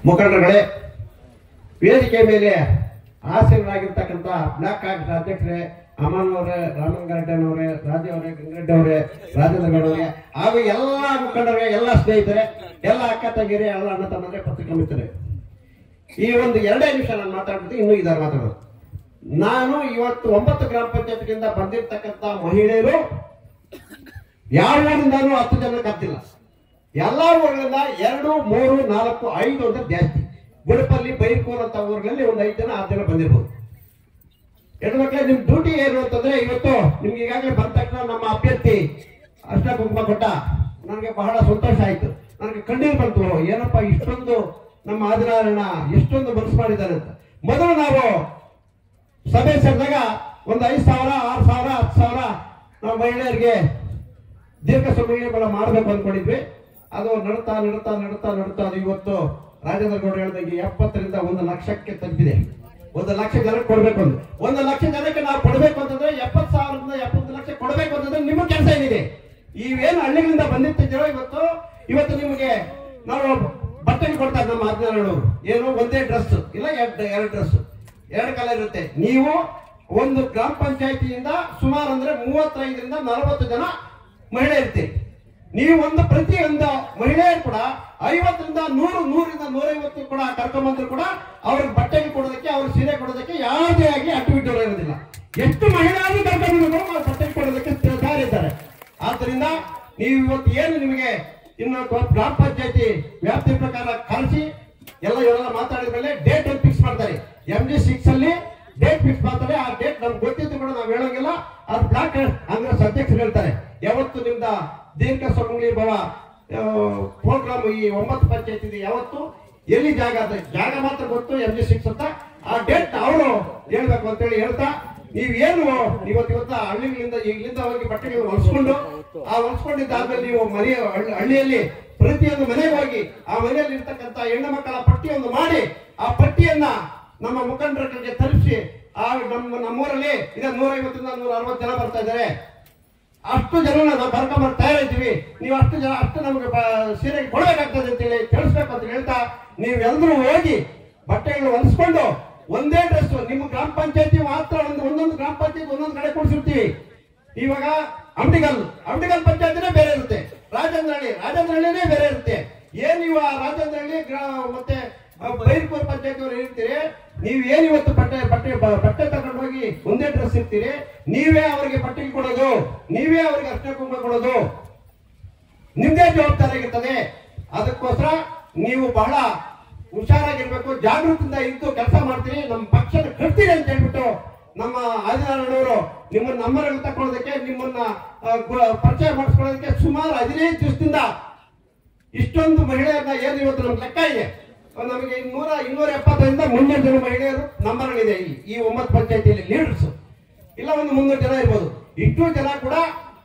ಮುಖಂಡರುಗಳೇ, ವೇದಿಕೆ ಮೇಲೆ ಆಸೀನರಾಗಿರ್ತಕ್ಕಂಥ ಬ್ಲಾಕ್ ಕಾಂಗ್ರೆಸ್ ಅಧ್ಯಕ್ಷರೇ, ಅಮನ್ ಅವರೇ, ರಾಮನ್ ಅವರೇ, ರಾಜು ಅವರೇ, ಗಂಗಡ್ಡೆ ಅವರೇ, ರಾಜೇಂದ್ರ ಗೌಡ ಅವರೇ, ಹಾಗೂ ಎಲ್ಲ ಮುಖಂಡರೇ, ಎಲ್ಲ ಸ್ನೇಹಿತರೆ, ಎಲ್ಲ ಅಕ್ಕ ತಂಗಿರೇ, ಎಲ್ಲ ಅಣ್ಣ ತಮ್ಮಂದ್ರೆ, ಪತ್ರಿಕಾ ಮಿತ್ರರೇ, ಈ ಒಂದು 2 ನಿಮಿಷ ನಾನು ಮಾತಾಡ್ಬಿಟ್ಟು ಇನ್ನೂ ಇದ್ದಾರೆ ಮಾತಾಡೋದು. ನಾನು ಇವತ್ತು 9 ಗ್ರಾಮ ಪಂಚಾಯತ್ಗಳಿಂದ ಬಂದಿರ್ತಕ್ಕಂಥ ಮಹಿಳೆಯರು ಯಾವ ಊರಿಂದಾನು 10 ಜನ ಕತ್ತಿಲ್ಲ. ಎಲ್ಲಾ ಊರುಗಳಿಂದ 2, 3, 4, 5 ಅಂದ್ರೆ ಜಾಸ್ತಿ. ಗುಡಪಲ್ಲಿ, ಬೈರ್ಕೂರ್ ಅಂತ ಊರುಗಳಲ್ಲಿ ಒಂದು 5 ಜನ 6 ಜನ ಬಂದಿರ್ಬೋದು. ಹೆಣ್ಮಕ್ಳೇ, ನಿಮ್ ಡ್ಯೂಟಿ ಏನು ಅಂತಂದ್ರೆ, ಇವತ್ತು ನಿಮ್ಗೆ ಈಗಾಗಲೇ ಬಂದ ತಕ್ಷಣ ನಮ್ಮ ಅಭ್ಯರ್ಥಿ ಅರ್ಶಿನ ಕುಂಕುಮ ಕೊಟ್ಟ, ನನಗೆ ಬಹಳ ಸಂತೋಷ ಆಯ್ತು. ನನಗೆ ಕಣ್ಣೀರು ಬಂತು, ಏನಪ್ಪಾ ಇಷ್ಟೊಂದು ನಮ್ಮ ಆದಿನಾರಾಯಣ ಎಷ್ಟೊಂದು ಮನಸ್ಸು ಮಾಡಿದ್ದಾರೆ ಅಂತ. ಮೊದಲು ನಾವು ಸಭೆ ಸೇರಿದಾಗ ಒಂದು 5,000, 6,000, 10,000 ನಾವು ಮಹಿಳೆಯರಿಗೆ ದೀರ್ಘ ಸಮಯಗಳ ಮಾಡಬೇಕು ಅಂದ್ಕೊಂಡಿದ್ವಿ. ಅದು ನಡ್ತಾ ಅದು ಇವತ್ತು ರಾಜೇಂದ್ರ ಗೌಡ ಹೇಳಿದಂಗೆ 70ರಿಂದ 1 ಲಕ್ಷಕ್ಕೆ ತಲುಪಿದೆ. 1 ಲಕ್ಷ ಜನಕ್ಕೆ ಕೊಡ್ಬೇಕು ಅಂತ. 1 ಲಕ್ಷ ಜನಕ್ಕೆ ನಾವು ಕೊಡಬೇಕು ಅಂತಂದ್ರೆ 70,000ರಿಂದ 70 ಲಕ್ಷ ಕೊಡಬೇಕು ಅಂತಂದ್ರೆ ನಿಮ್ಮ ಕೆಲಸ ಏನಿದೆ? ಇವೇನು ಹಳ್ಳಿಗಳಿಂದ ಬಂದಿರ್ತಿದ್ದೀರೋ ಇವತ್ತು ನಿಮಗೆ ನಾವು ಬಟ್ಟೆ ಕೊಡ್ತಾರೆ ನಮ್ಮ ಆಜ್ಞಾನವರು. ಏನು, ಒಂದೇ ಡ್ರೆಸ್ ಇಲ್ಲ, 2 ಡ್ರೆಸ್, 2 ಕಲರ್ ಇರುತ್ತೆ. ನೀವು ಒಂದು ಗ್ರಾಮ ಪಂಚಾಯತಿಯಿಂದ ಸುಮಾರು ಅಂದ್ರೆ 35ರಿಂದ 40 ಜನ ಮಹಿಳೆ ಇರ್ತೀರಿ. ನೀವು ಪ್ರತಿಯೊಂದು ಮಹಿಳೆಯರು ಕೂಡ 50ರಿಂದ 100, 100ರಿಂದ 150 ಕೂಡ ಕರ್ಕೊಂಡ್ಬಂದ್ರು ಕೂಡ ಅವ್ರಿಗೆ ಬಟ್ಟೆಗೆ ಕೊಡೋದಕ್ಕೆ, ಅವ್ರ ಸೀರೆ ಕೊಡೋದಕ್ಕೆ ಯಾವುದೇ ಆಗಿ ಆಕ್ಟಿವಿಟಿ ಇರೋದಿಲ್ಲ. ಎಷ್ಟು ಮಹಿಳೆಯರು ಕರ್ಕೊಂಡ್ಬಂದ್ರು ಕೂಡ ಬಟ್ಟೆ ಕೊಡೋದಕ್ಕೆ ತಯಾರಿದ್ದಾರೆ. ಆದ್ದರಿಂದ ನೀವು ಇವತ್ತು ಏನು ನಿಮಗೆ ಇನ್ನು ಗ್ರಾಮ ಪಂಚಾಯತಿ ವ್ಯಾಪ್ತಿ ಪ್ರಕಾರ ಕರೆಸಿ ಇವರೆಲ್ಲ ಮಾತಾಡಿದ ಮೇಲೆ ಡೇಟ್ ಒಂದು ಫಿಕ್ಸ್ ಮಾಡ್ತಾರೆ. MG6 ಅಲ್ಲಿ ಡೇಟ್ ಫಿಕ್ಸ್ ಮಾಡ್ತಾರೆ. ಆ ಡೇಟ್ ನಮ್ಗೆ ಗೊತ್ತಿದ್ದು ಕೂಡ ನಾವು ಹೇಳೋಂಗಿಲ್ಲ. ಅದು ಬ್ಲಾಕ್ ಕಾಂಗ್ರೆಸ್ ಅಧ್ಯಕ್ಷರು ಹೇಳ್ತಾರೆ. ಯಾವತ್ತು ನಿಮ್ದ ದೀರ್ಘ ಸುಮಂಗಲಿ ಭವ ಪ್ರೋಗ್ರಾಮ್ ಈ 9 ಪಂಚಾಯತಿ ಯಾವತ್ತು ಎಲ್ಲಿ ಜಾಗ ಮಾತ್ರ ಗೊತ್ತು, MG6 ಅಂತ. ಆ ಡೇಟ್ ಅವರು ಹೇಳ್ಬೇಕು ಅಂತೇಳಿ ಹೇಳ್ತಾ, ನೀವೇನು ಇವತ್ತು ಹಳ್ಳಿಗಳಿಂದ ಇಲ್ಲಿಂದ ಹೋಗಿ ಬಟ್ಟೆಗಳು ಹೊಲಿಸ್ಕೊಂಡು ಹೊಲಿಸ್ಕೊಂಡಿದ್ದಾದ್ಮೇಲೆ ನೀವು ಹಳ್ಳಿಯಲ್ಲಿ ಪ್ರತಿಯೊಂದು ಮನೆಗೆ ಹೋಗಿ ಆ ಮನೆಯಲ್ಲಿ ಇರ್ತಕ್ಕಂಥ ಹೆಣ್ಣು ಮಕ್ಕಳ ಪಟ್ಟಿಯನ್ನು ಮಾಡಿ ಆ ಪಟ್ಟಿಯನ್ನ ನಮ್ಮ ಮುಖಂಡರಿಗೆ ತಲುಪಿಸಿ ನಮ್ಮೂರಲ್ಲಿ ಈಗ 150ರಿಂದ 160 ಜನ ಬರ್ತಾ ಇದ್ದಾರೆ. ಅಷ್ಟು ಜನ ನಾವು ಬರ್ಕೊಂಬರ್ ತಯಾರಿದ್ದೀವಿ. ನೀವು ಅಷ್ಟು ನಮಗೆ ಸೀರೆಗೆ ಕೊಡಬೇಕಾಗ್ತದೆ ಅಂತೇಳಿ ತಿಳಿಸ್ಬೇಕು ಅಂತ ಹೇಳ್ತಾ, ನೀವೆಲ್ಲರೂ ಹೋಗಿ ಬಟ್ಟೆಗಳು ಹೊಲಿಸ್ಕೊಂಡು ಒಂದೇ ಡ್ರೆಸ್ ನಿಮ್ಮ ಗ್ರಾಮ ಪಂಚಾಯತಿ ಮಾತ್ರ ಒಂದೊಂದು ಗ್ರಾಮ ಪಂಚಾಯತಿ ಒಂದೊಂದು ಕಡೆ ಕೊಡಿಸಿರ್ತೀವಿ. ಇವಾಗ ಅಂಬಿಗಲ್ ಪಂಚಾಯತಿನೇ ಬೇರೆ ಇರುತ್ತೆ, ರಾಜೇಂದ್ರಹಳ್ಳಿನೇ ಬೇರೆ ಇರುತ್ತೆ. ಏನ್ ನೀವು ಆ ರಾಜೇಂದ್ರಹಳ್ಳಿ ಮತ್ತೆ ಬೈರ್ಕೂರ್ ಪಂಚಾಯತಿ ಅವರು ಇರ್ತೀರಿ, ನೀವು ಏನ್ ಇವತ್ತು ಬಟ್ಟೆ ತಗೊಂಡು ಹೋಗಿ ಒಂದೇ ಡ್ರೆಸ್ ಇರ್ತೀರಿ, ನೀವೇ ಅವರಿಗೆ ಬಟ್ಟೆಗೆ ಕೊಡೋದು, ನೀವೇ ಅವರಿಗೆ ಅರ್ಶಿನ ಕುಂಕುಮ ಕೊಡೋದು ನಿಮ್ದೇ ಜವಾಬ್ದಾರಿ ಆಗಿರ್ತದೆ. ಅದಕ್ಕೋಸ್ಕರ ನೀವು ಬಹಳ ಹುಷಾರಾಗಿರ್ಬೇಕು, ಜಾಗೃತಿಯಿಂದ ಇದ್ದು ಕೆಲಸ ಮಾಡ್ತೀರಿ, ನಮ್ಮ ಪಕ್ಷದ ಕಟ್ತೀರಿ ಅಂತ ಹೇಳ್ಬಿಟ್ಟು ನಮ್ಮ ಆದಿನಾರಾಯಣವರು ನಿಮ್ಮನ್ನ ನಂಬರ್ಗಳು ತಕೊಳ್ಳೋದಕ್ಕೆ, ನಿಮ್ಮನ್ನ ಪರಿಚಯ ಮಾಡಿಸ್ಕೊಳ್ಳೋದಕ್ಕೆ ಸುಮಾರು 15 ದಿವಸದಿಂದ ಇಷ್ಟೊಂದು ಮಹಿಳೆಯರನ್ನ ಏನು ಇವತ್ತು ನಮ್ಗೆ ಲೆಕ್ಕ ಇದೆ, ನಮಗೆ 275ರಿಂದ 300 ಜನ ಮಹಿಳೆಯರು ನಂಬರ್ಗಳಿದೆ ಈ 9 ಪಂಚಾಯತಿಯಲ್ಲಿ ಲೀಡರ್ಸ್ ಇಲ್ಲ, ಒಂದು 300 ಜನ ಇರ್ಬೋದು. ಇಷ್ಟು ಜನ ಕೂಡ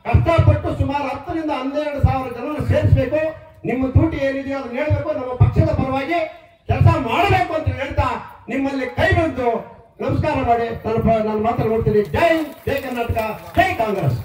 ಕಷ್ಟಪಟ್ಟು ಸುಮಾರು 10ರಿಂದ 12,000 ಜನ ಸೇರಿಸಬೇಕು. ನಿಮ್ಮ ಡ್ಯೂಟಿ ಏನಿದೆಯೋ ಅದನ್ನ ಹೇಳ್ಬೇಕು, ನಮ್ಮ ಪಕ್ಷದ ಪರವಾಗಿ ಕೆಲಸ ಮಾಡಬೇಕು ಅಂತ ಹೇಳ್ತಾ ನಿಮ್ಮಲ್ಲಿ ಕೈ ಬಂದು ನಮಸ್ಕಾರ ಮಾಡಿ ನಾನು ಮಾತಾಡ್ಕೊಡ್ತೀನಿ. ಜೈ ಕರ್ನಾಟಕ, ಜೈ ಕಾಂಗ್ರೆಸ್.